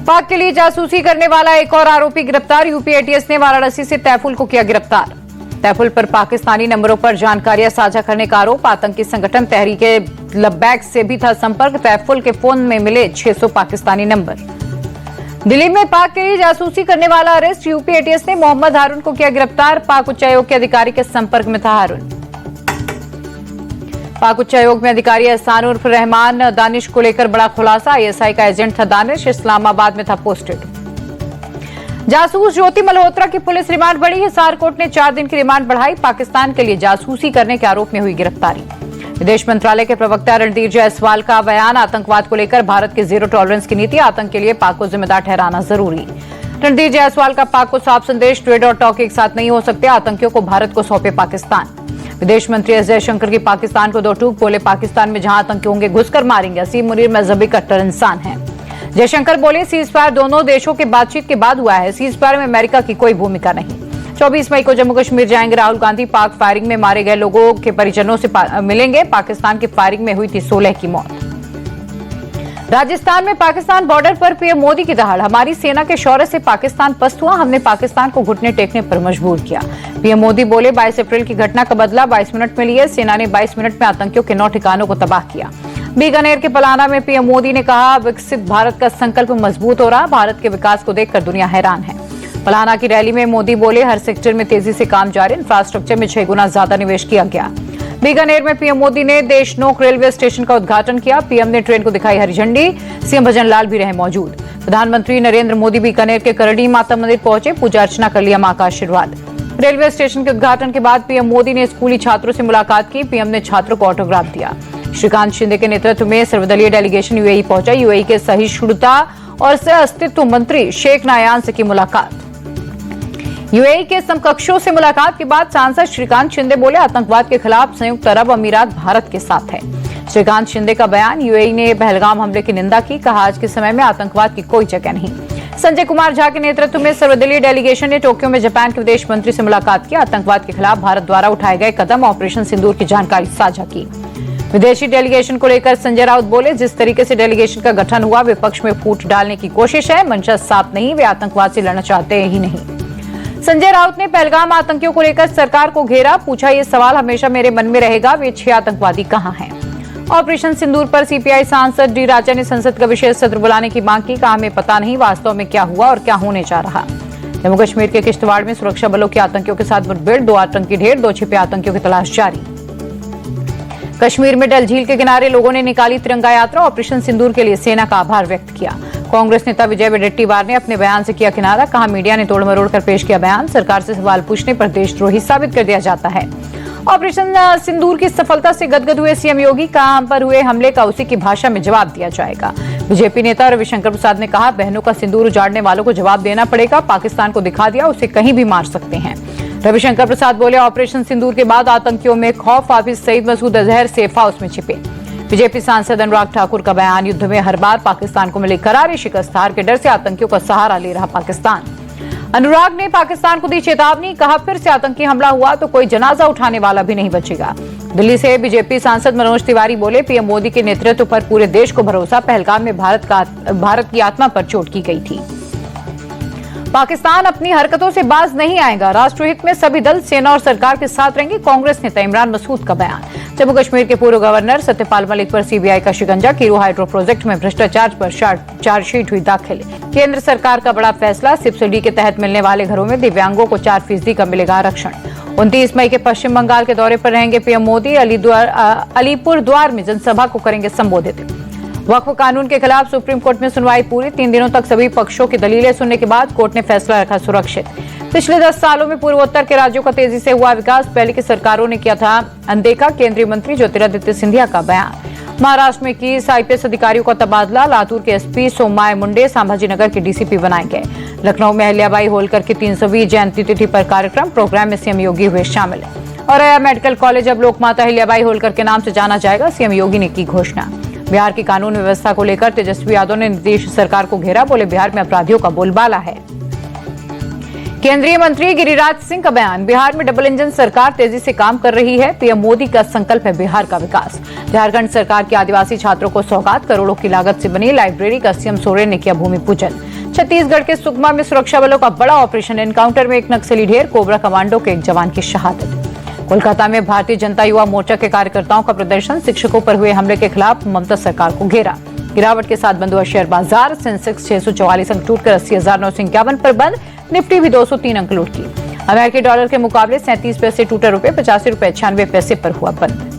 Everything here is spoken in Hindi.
पाक के लिए जासूसी करने वाला एक और आरोपी गिरफ्तार। यूपी एटीएस ने वाराणसी से तैफुल को किया गिरफ्तार। तैफुल पर पाकिस्तानी नंबरों पर जानकारियां साझा करने का आरोप। आतंकी संगठन तहरीके लब्बैक से भी था संपर्क। तैफुल के फोन में मिले 600 पाकिस्तानी नंबर। दिल्ली में पाक के लिए जासूसी करने वाला अरेस्ट। यूपी एटीएस ने मोहम्मद हारून को किया गिरफ्तार। पाक उच्चायोग के अधिकारी के संपर्क में था हारून। पाक उच्चायोग में अधिकारी एहसान उर्फ रहमान दानिश को लेकर बड़ा खुलासा। आईएसआई का एजेंट था दानिश, इस्लामाबाद में था पोस्टेड। जासूस ज्योति मल्होत्रा की पुलिस रिमांड बढ़ी। हिसार कोर्ट ने 4 दिन की रिमांड बढ़ाई। पाकिस्तान के लिए जासूसी करने के आरोप में हुई गिरफ्तारी। विदेश मंत्रालय के प्रवक्ता रणधीर जायसवाल का बयान। आतंकवाद को लेकर भारत की जीरो टॉलरेंस की नीति। आतंक के लिए पाक को जिम्मेदार ठहराना जरूरी। रणधीर जायसवाल का पाक को साफ संदेश। ट्रेड और टॉक एक साथ नहीं हो सकते। आतंकियों को भारत को सौंपे पाकिस्तान। विदेश मंत्री एस जयशंकर की पाकिस्तान को 2 टूक। बोले पाकिस्तान में जहां आतंकी होंगे घुसकर मारेंगे। असीम मुनीर मजहबी कट्टर इंसान है। जयशंकर बोले सीज फायर दोनों देशों के बातचीत के बाद हुआ है। सीज फायर में अमेरिका की कोई भूमिका नहीं। 24 मई को जम्मू कश्मीर जाएंगे राहुल गांधी। पाक फायरिंग में मारे गए लोगों के परिजनों से मिलेंगे। पाकिस्तान की फायरिंग में हुई थी 16 की मौत। राजस्थान में पाकिस्तान बॉर्डर पर पीएम मोदी की दहाड़। हमारी सेना के शौर्य से पाकिस्तान पस्त हुआ। हमने पाकिस्तान को घुटने टेकने पर मजबूर किया। पीएम मोदी बोले 22 अप्रैल की घटना का बदला 22 मिनट में लिए। सेना ने 22 मिनट में आतंकियों के 9 ठिकानों को तबाह किया। बीकानेर के पलाना में पीएम मोदी ने कहा विकसित भारत का संकल्प मजबूत हो रहा। भारत के विकास को देखकर दुनिया हैरान है। पलाना की रैली में मोदी बोले हर सेक्टर में तेजी से काम जारी। इंफ्रास्ट्रक्चर में 6 गुना ज्यादा निवेश किया गया। बीकानेर में पीएम मोदी ने देशनोक रेलवे स्टेशन का उद्घाटन किया। पीएम ने ट्रेन को दिखाई हरी झंडी। सीएम भजन लाल भी रहे मौजूद। प्रधानमंत्री नरेंद्र मोदी बीकानेर के करणी माता मंदिर पहुंचे। पूजा अर्चना कर लिया मां का आशीर्वाद। रेलवे स्टेशन के उद्घाटन के बाद पीएम मोदी ने स्कूली छात्रों से मुलाकात की। पीएम ने छात्रों को ऑटोग्राफ दिया। श्रीकांत शिंदे के नेतृत्व में सर्वदलीय डेलीगेशन यूएई पहुंचा। यूएई के सहिष्णुता और सह अस्तित्व मंत्री शेख नायान से की मुलाकात। यूएई के समकक्षों से मुलाकात के बाद सांसद श्रीकांत शिंदे बोले आतंकवाद के खिलाफ संयुक्त अरब अमीरात भारत के साथ है। श्रीकांत शिंदे का बयान। यूएई ने पहलगाम हमले की निंदा की। कहा आज के समय में आतंकवाद की कोई जगह नहीं। संजय कुमार झा के नेतृत्व में सर्वदलीय डेलीगेशन ने टोक्यो में जापान के विदेश मंत्री से मुलाकात की। आतंकवाद के खिलाफ भारत द्वारा उठाए गए कदम ऑपरेशन सिंदूर की जानकारी साझा की। विदेशी डेलीगेशन को लेकर संजय राउत बोले जिस तरीके से डेलीगेशन का गठन हुआ विपक्ष में फूट डालने की कोशिश है। मंशा साफ नहीं, वे आतंकवाद से लड़ना चाहते ही नहीं। संजय राउत ने पहलगाम आतंकियों को लेकर सरकार को घेरा। पूछा ये सवाल हमेशा मेरे मन में रहेगा, वे 6 आतंकवादी कहां हैं। ऑपरेशन सिंदूर पर सीपीआई सांसद डी राजा ने संसद का विशेष सत्र बुलाने की मांग की। कहा हमें पता नहीं वास्तव में क्या हुआ और क्या होने जा रहा। जम्मू कश्मीर के किश्तवाड़ में सुरक्षा बलों की आतंकियों के साथ मुठभेड़। 2 आतंकी ढेर, 2 छिपे आतंकियों की तलाश जारी। कश्मीर में डल झील के किनारे लोगों ने निकाली तिरंगा यात्रा। ऑपरेशन सिंदूर के लिए सेना का आभार व्यक्त किया। कांग्रेस नेता विजय वडेट्टीवार ने अपने बयान से किया किनारा। कहा मीडिया ने तोड़ मरोड़ कर पेश किया बयान। सरकार से सवाल पूछने पर देशद्रोही साबित कर दिया जाता है। ऑपरेशन सिंदूर की सफलता से गदगद हुए सीएम योगी। कहा हम पर हुए हमले का उसी की भाषा में जवाब दिया जाएगा। बीजेपी नेता रविशंकर प्रसाद ने कहा बहनों का सिंदूर उजाड़ने वालों को जवाब देना पड़ेगा। पाकिस्तान को दिखा दिया, उसे कहीं भी मार सकते हैं। रविशंकर प्रसाद बोले ऑपरेशन सिंदूर के बाद आतंकियों में खौफ। हाफिज सईद मसूद अजहर सेफ हाउस में छिपे। बीजेपी सांसद अनुराग ठाकुर का बयान। युद्ध में हर बार पाकिस्तान को मिली करारी शिकस्त। हार के डर से आतंकियों का सहारा ले रहा पाकिस्तान। अनुराग ने पाकिस्तान को दी चेतावनी। कहा फिर से आतंकी हमला हुआ तो कोई जनाजा उठाने वाला भी नहीं बचेगा। दिल्ली से बीजेपी सांसद मनोज तिवारी बोले पीएम मोदी के नेतृत्व पर पूरे देश को भरोसा। पहलगाम में भारत की आत्मा पर चोट की गई थी। पाकिस्तान अपनी हरकतों से बाज नहीं आएगा। राष्ट्रहित में सभी दल सेना और सरकार के साथ रहेंगे। कांग्रेस नेता इमरान मसूद का बयान। जम्मू कश्मीर के पूर्व गवर्नर सत्यपाल मलिक पर सीबीआई का शिकंजा। कीरू हाइड्रो प्रोजेक्ट में भ्रष्टाचार पर चार्जशीट हुई दाखिल। केंद्र सरकार का बड़ा फैसला। सब्सिडी के तहत मिलने वाले घरों में दिव्यांगों को 4% का मिलेगा आरक्षण। 29 मई के पश्चिम बंगाल के दौरे पर रहेंगे पीएम मोदी। अलीपुर द्वार में जनसभा को करेंगे संबोधित। वक्फ कानून के खिलाफ सुप्रीम कोर्ट में सुनवाई पूरी। 3 दिनों तक सभी पक्षों की दलीलें सुनने के बाद कोर्ट ने फैसला रखा सुरक्षित। पिछले 10 सालों में पूर्वोत्तर के राज्यों का तेजी से हुआ विकास। पहले की सरकारों ने किया था अनदेखा। केंद्रीय मंत्री ज्योतिरादित्य सिंधिया का बयान। महाराष्ट्र में 21 आईपीएस अधिकारियों का तबादला। लातूर के एसपी सोमाय मुंडे संभाजीनगर के डीसीपी बनाए गए। लखनऊ में अहिल्याबाई होलकर की 320 जयंती तिथि पर कार्यक्रम। प्रोग्राम में सीएम योगी हुए शामिल। और मेडिकल कॉलेज अब लोकमाता अहिल्याबाई होलकर के नाम से जाना जाएगा। सीएम योगी ने की घोषणा। बिहार की कानून व्यवस्था को लेकर तेजस्वी यादव ने नीतीश सरकार को घेरा। बोले बिहार में अपराधियों का बोलबाला है। केंद्रीय मंत्री गिरिराज सिंह का बयान। बिहार में डबल इंजन सरकार तेजी से काम कर रही है। पीएम मोदी का संकल्प है बिहार का विकास। झारखंड सरकार के आदिवासी छात्रों को सौगात। करोड़ों की लागत से बनी लाइब्रेरी का सीएम सोरेन ने किया भूमि पूजन। छत्तीसगढ़ के सुकमा में सुरक्षा बलों का बड़ा ऑपरेशन। एनकाउंटर में एक नक्सली ढेर, कोबरा कमांडो के एक जवान की शहादत। कोलकाता में भारतीय जनता युवा मोर्चा के कार्यकर्ताओं का प्रदर्शन। शिक्षकों पर हुए हमले के खिलाफ ममता सरकार को घेरा। गिरावट के साथ बंद हुआ शेयर बाजार। सेंसेक्स 644 अंक टूटकर 80,951 पर बंद। निफ्टी भी 203 अंक लूट की। अमेरिकी डॉलर के मुकाबले 37 पैसे टूटा रुपए 85 रुपए 96 पैसे पर हुआ बंद।